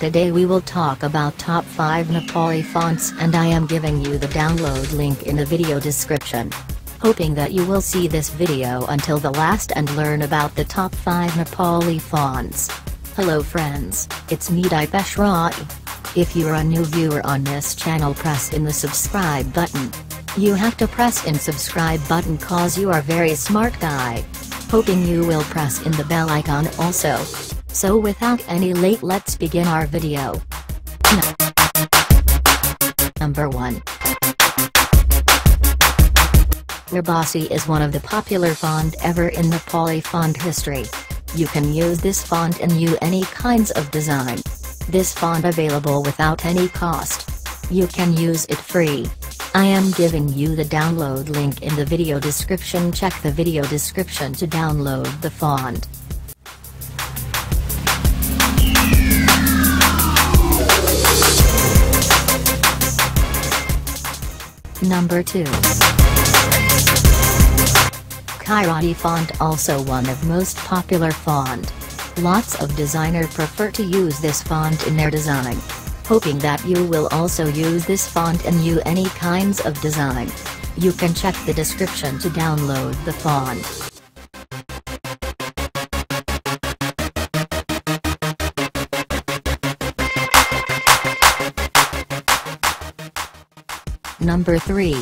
Today we will talk about top 5 Nepali fonts, and I am giving you the download link in the video description. Hoping that you will see this video until the last and learn about the top 5 Nepali fonts. Hello friends, it's me Dipesh. If you're a new viewer on this channel, press in the subscribe button. You have to press in subscribe button cause you are very smart guy. Hoping you will press in the bell icon also. So without any late, let's begin our video. Number 1. Bossy is one of the popular font ever in Nepali font history. You can use this font in any kinds of design. This font available without any cost. You can use it free. I am giving you the download link in the video description. Check the video description to download the font. Number 2. Karati font, also one of most popular font. Lots of designer prefer to use this font in their design. Hoping that you will also use this font in any kinds of design. You can check the description to download the font. Number 3.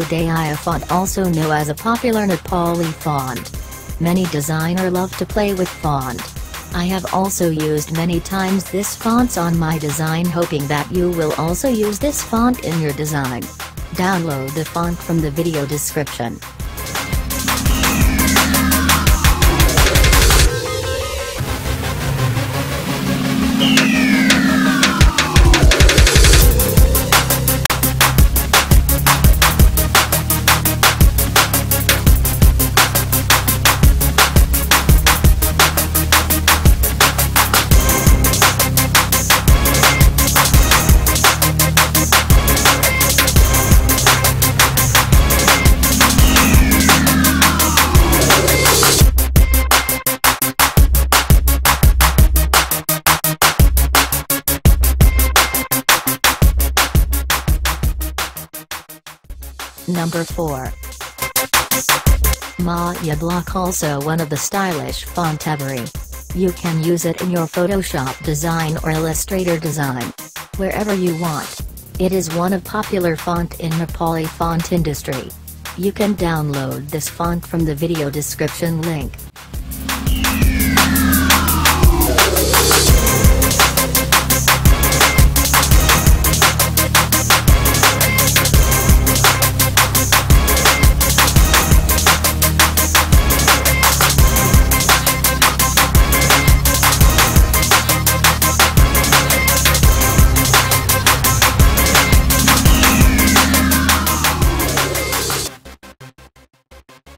Jaya font, also known as a popular Nepali font. Many designer love to play with font. I have also used many times this fonts on my design, hoping that you will also use this font in your design. Download the font from the video description. Number 4. Jaya Block, also one of the stylish font ever. You can use it in your Photoshop design or Illustrator design. Wherever you want. It is one of popular font in Nepali font industry. You can download this font from the video description link.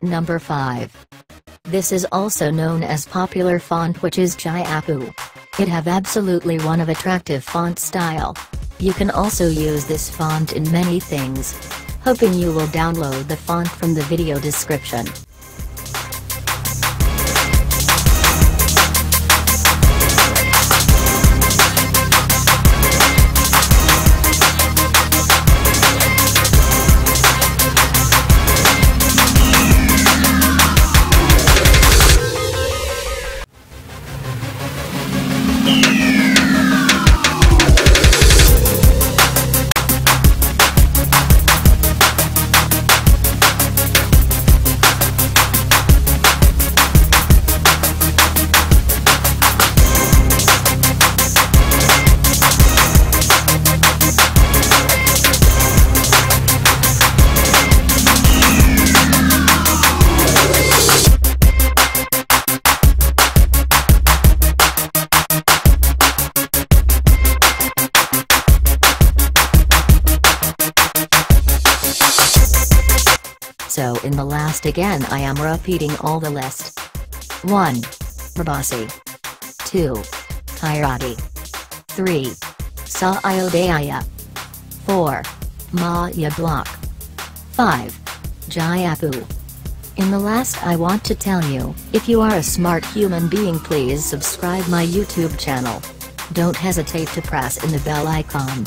Number 5. This is also known as popular font, which is Jaya Poo. It have absolutely one of attractive font style. You can also use this font in many things. Hoping you will download the font from the video description. So in the last again I am repeating all the list. 1. Bossy. 2. Karati. 3. Jaya. 4. Jaya Block. 5. Jaya Poo. In the last, I want to tell you, if you are a smart human being, please subscribe my YouTube channel. Don't hesitate to press in the bell icon.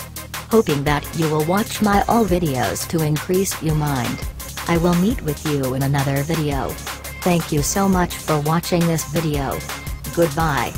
Hoping that you will watch my all videos to increase your mind. I will meet with you in another video. Thank you so much for watching this video. Goodbye.